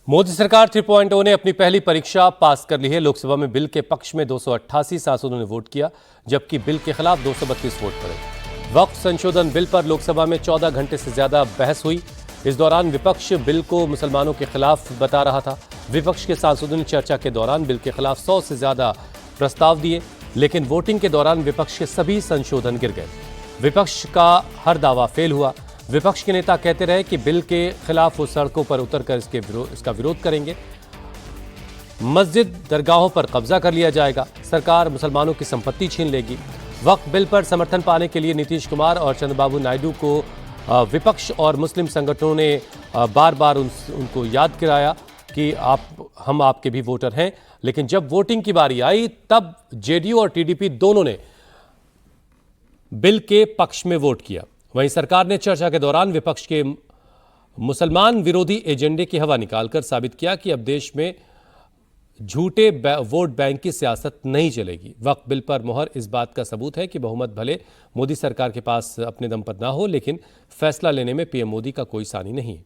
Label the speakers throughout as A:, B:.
A: मोदी सरकार 3.0 ने अपनी पहली परीक्षा पास कर ली है। लोकसभा में बिल के पक्ष में 288 सांसदों ने वोट किया, जबकि बिल के खिलाफ 232 वोट पड़े। वक्फ संशोधन बिल पर लोकसभा में 14 घंटे से ज्यादा बहस हुई। इस दौरान विपक्ष बिल को मुसलमानों के खिलाफ बता रहा था। विपक्ष के सांसदों ने चर्चा के दौरान बिल के खिलाफ 100 से ज्यादा प्रस्ताव दिए, लेकिन वोटिंग के दौरान विपक्ष के सभी संशोधन गिर गए। विपक्ष का हर दावा फेल हुआ। विपक्ष के नेता कहते रहे कि बिल के खिलाफ वो सड़कों पर उतरकर इसका विरोध करेंगे। मस्जिद दरगाहों पर कब्जा कर लिया जाएगा। सरकार मुसलमानों की संपत्ति छीन लेगी। वक्फ बिल पर समर्थन पाने के लिए नीतीश कुमार और चंद्रबाबू नायडू को विपक्ष और मुस्लिम संगठनों ने बार बार उनको याद कराया कि हम आपके भी वोटर हैं। लेकिन जब वोटिंग की बारी आई तब जेडीयू और टीडीपी दोनों ने बिल के पक्ष में वोट किया। वहीं सरकार ने चर्चा के दौरान विपक्ष के मुसलमान विरोधी एजेंडे की हवा निकालकर साबित किया कि अब देश में झूठे वोट बैंक की सियासत नहीं चलेगी। वक्फ बिल पर मोहर इस बात का सबूत है कि बहुमत भले मोदी सरकार के पास अपने दम पर ना हो, लेकिन फैसला लेने में पीएम मोदी का कोई सानी नहीं।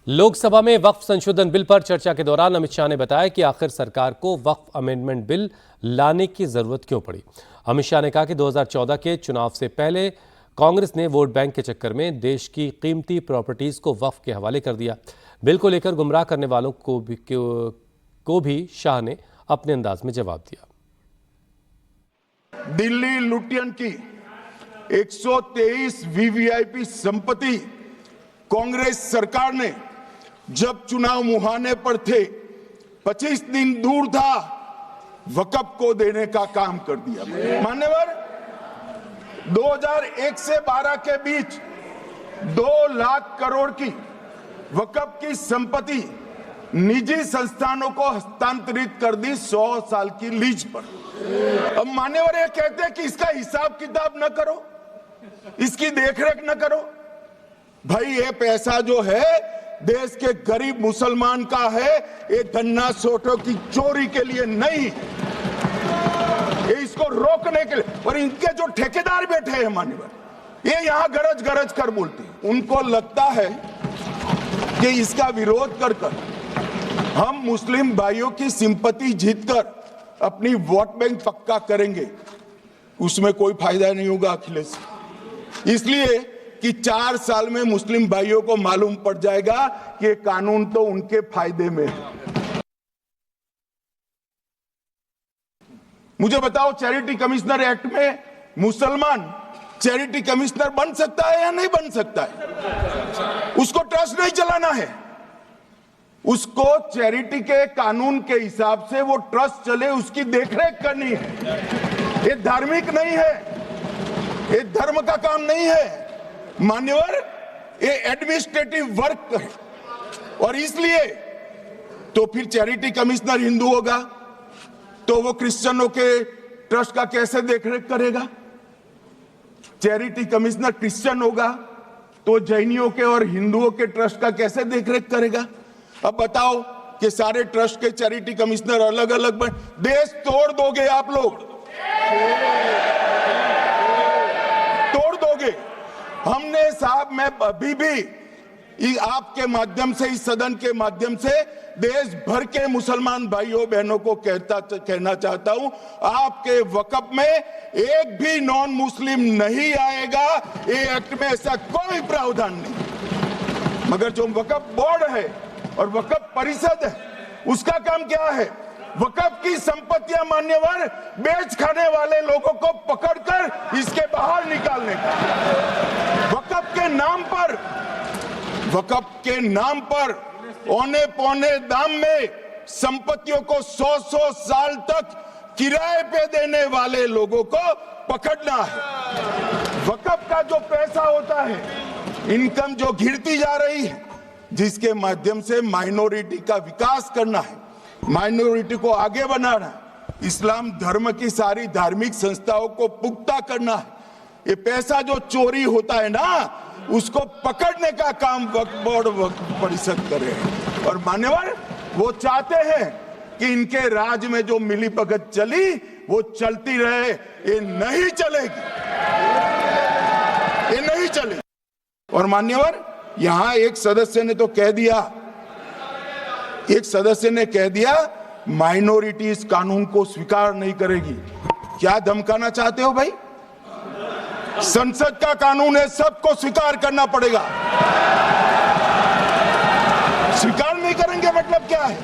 A: लोकसभा में वक्फ संशोधन बिल पर चर्चा के दौरान अमित शाह ने बताया कि आखिर सरकार को वक्फ अमेंडमेंट बिल लाने की जरूरत क्यों पड़ी। अमित शाह ने कहा कि 2014 के चुनाव से पहले कांग्रेस ने वोट बैंक के चक्कर में देश की कीमती प्रॉपर्टीज को वक्फ के हवाले कर दिया। बिल को लेकर गुमराह करने वालों को भी शाह ने अपने अंदाज में जवाब दिया।
B: दिल्ली लुटियन की 123 वीवीआईपी संपत्ति कांग्रेस सरकार ने जब चुनाव मुहाने पर थे, 25 दिन दूर था, वक्फ को देने का काम कर दिया। मान्यवर, 2001 से 12 के बीच 2 लाख करोड़ की वक्फ की संपत्ति निजी संस्थानों को हस्तांतरित कर दी 100 साल की लीज पर। अब मान्यवर ये कहते हैं कि इसका हिसाब किताब न करो, इसकी देखरेख न करो। भाई ये पैसा जो है देश के गरीब मुसलमान का है, ये गन्ना सोटों की चोरी के लिए नहीं, ये इसको रोकने के लिए। और इनके जो ठेकेदार बैठे हैं मान्यवर, ये यहां गरज गरज कर बोलते हैं। उनको लगता है कि इसका विरोध कर हम मुस्लिम भाइयों की सिंपैथी जीतकर अपनी वोट बैंक पक्का करेंगे, उसमें कोई फायदा नहीं होगा अखिलेश। इसलिए कि 4 साल में मुस्लिम भाइयों को मालूम पड़ जाएगा कि ये कानून तो उनके फायदे में है। मुझे बताओ, चैरिटी कमिश्नर एक्ट में मुसलमान चैरिटी कमिश्नर बन सकता है या नहीं बन सकता है? उसको ट्रस्ट नहीं चलाना है, उसको चैरिटी के कानून के हिसाब से वो ट्रस्ट चले, उसकी देखरेख करनी है। ये धार्मिक नहीं है, ये धर्म का काम नहीं है मान्यवर, ये एडमिनिस्ट्रेटिव वर्क है। और इसलिए तो फिर चैरिटी कमिश्नर हिंदू होगा तो वो क्रिश्चियनों के ट्रस्ट का कैसे देखरेख करेगा? चैरिटी कमिश्नर क्रिश्चियन होगा तो जैनियों के और हिंदुओं के ट्रस्ट का कैसे देखरेख करेगा? अब बताओ कि सारे ट्रस्ट के चैरिटी कमिश्नर अलग अलग देश तोड़ दोगे आप लोग, तोड़ दोगे। हमने साहब, मैं अभी भी आपके माध्यम से, इस सदन के माध्यम से देश भर के मुसलमान भाइयों बहनों को कहना चाहता हूं, आपके वक्फ में एक भी नॉन मुस्लिम नहीं आएगा। ये एक्ट में ऐसा कोई प्रावधान नहीं। मगर जो वक्फ बोर्ड है और वक्फ परिषद है, उसका काम क्या है? वक्फ की संपत्तियां मान्यवर बेच खाने वाले लोगों को पकड़कर इसके बाहर निकालने का। वक्फ के नाम पर औने पौने दाम में संपत्तियों को 100 साल तक किराए पे देने वाले लोगों को पकड़ना है। वक्फ का जो पैसा होता है, इनकम जो गिरती जा रही है, जिसके माध्यम से माइनॉरिटी का विकास करना है, माइनॉरिटी को आगे बढ़ाना है, इस्लाम धर्म की सारी धार्मिक संस्थाओं को पुख्ता करना है। ये पैसा जो चोरी होता है ना, उसको पकड़ने का काम वक्फ बोर्ड, वक्फ परिषद करे। और मान्यवर, वो चाहते हैं कि इनके राज में जो मिली भगत चली वो चलती रहे। ये नहीं चलेगी, ये नहीं चलेगी। और मान्यवर, यहां एक सदस्य ने तो कह दिया, एक सदस्य ने कह दिया माइनॉरिटी इस कानून को स्वीकार नहीं करेगी। क्या धमकाना चाहते हो भाई? संसद का कानून है, सबको स्वीकार करना पड़ेगा। स्वीकार नहीं करेंगे मतलब क्या है?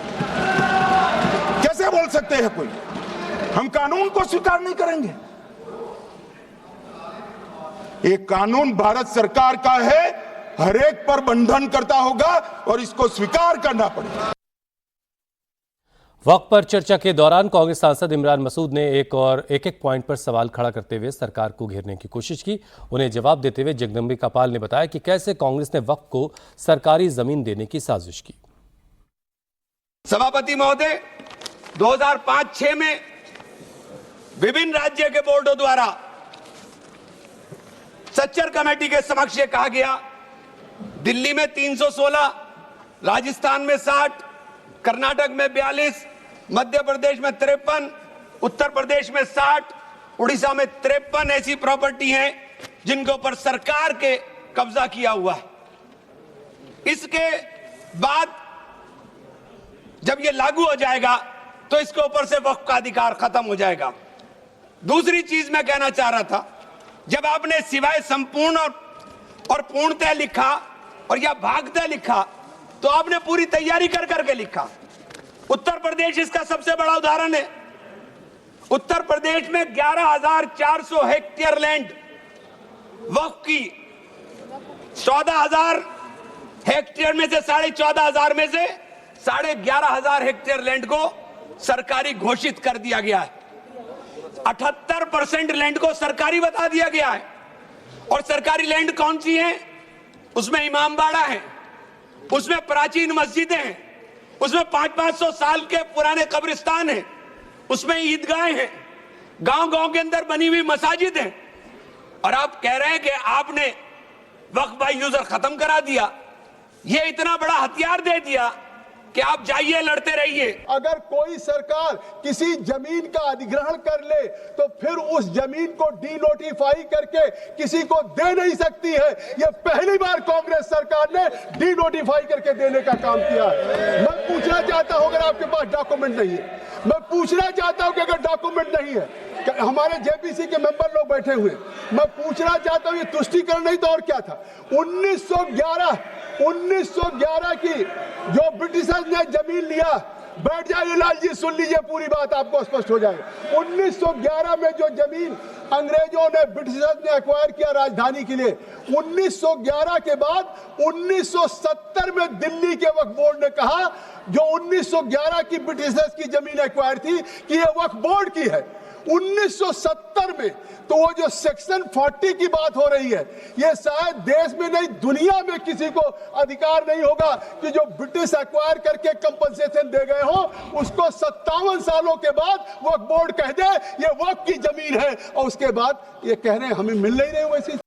B: कैसे बोल सकते हैं कोई हम कानून को स्वीकार नहीं करेंगे? ये कानून भारत सरकार का है, हर एक पर बंधन करता होगा और इसको स्वीकार करना पड़ेगा।
A: वक्त पर चर्चा के दौरान कांग्रेस सांसद इमरान मसूद ने एक एक पॉइंट पर सवाल खड़ा करते हुए सरकार को घेरने की कोशिश की। उन्हें जवाब देते हुए जगदम्बिका पाल ने बताया कि कैसे कांग्रेस ने वक्फ को सरकारी जमीन देने की साजिश की।
C: सभापति महोदय, 2005-06 में विभिन्न राज्य के बोर्डों द्वारा सच्चर कमेटी के समक्ष ये कहा गया, दिल्ली में 316, राजस्थान में 60, कर्नाटक में 42, मध्य प्रदेश में 53, उत्तर प्रदेश में 60, उड़ीसा में 53 ऐसी प्रॉपर्टी हैं जिनके ऊपर सरकार के कब्जा किया हुआ है। इसके बाद जब ये लागू हो जाएगा तो इसके ऊपर से वक्फ का अधिकार खत्म हो जाएगा। दूसरी चीज मैं कहना चाह रहा था, जब आपने सिवाय संपूर्ण और पूर्णतः लिखा और या भागतः लिखा तो आपने पूरी तैयारी कर करके लिखा। उत्तर प्रदेश इसका सबसे बड़ा उदाहरण है। उत्तर प्रदेश में 11,400 हेक्टेयर लैंड वक्फ की, 14,000 हेक्टेयर में से 14,500 में से 11,500 हेक्टेयर लैंड को सरकारी घोषित कर दिया गया है। 78% लैंड को सरकारी बता दिया गया है। और सरकारी लैंड कौन सी है? उसमें इमामबाड़ा है, उसमें प्राचीन मस्जिदें हैं, उसमें 500-500 साल के पुराने कब्रिस्तान हैं, उसमें ईदगाहें हैं, गांव-गांव के अंदर बनी हुई मसाजिद हैं। और आप कह रहे हैं कि आपने वक्फ बाय यूजर खत्म करा दिया। ये इतना बड़ा हथियार दे दिया कि आप जाइए लड़ते रहिए।
D: अगर कोई सरकार किसी जमीन का अधिग्रहण कर ले तो फिर उस जमीन को डीनोटिफाई करके किसी को दे नहीं सकती है। यह पहली बार कांग्रेस सरकार ने डीनोटिफाई करके देने का काम किया है। मैं पूछना चाहता हूं, अगर आपके पास डॉक्यूमेंट नहीं है, मैं पूछना चाहता हूं कि अगर डॉक्यूमेंट नहीं है, हमारे जेपीसी के मेंबर लोग बैठे हुए, मैं पूछना चाहता हूं, ये तुष्टीकरण नहीं तो और क्या था? 1911 की जो ब्रिटिशर्स ने जमीन लिया, बैठ जाइए लाल जी, सुन लीजिए पूरी बात, आपको स्पष्ट हो जाए। 1911 में जो जमीन अंग्रेजों ने, ब्रिटिशर्स ने एक्वायर किया राजधानी के लिए, 1911 के बाद 1970 में दिल्ली के वक्फ बोर्ड ने कहा, जो 1911 की ब्रिटिशर्स की जमीन एक्वायर थी, कि यह वक्फ बोर्ड की है। 1970 में तो वो जो सेक्शन 40 की बात हो रही है, ये शायद देश में नहीं दुनिया में किसी को अधिकार नहीं होगा कि जो ब्रिटिश एक्वायर करके कंपनसेशन दे गए हो उसको 57 सालों के बाद वक्फ बोर्ड कह दे ये वक्फ की जमीन है, और उसके बाद ये कह रहे हैं हमें मिल नहीं रही वैसी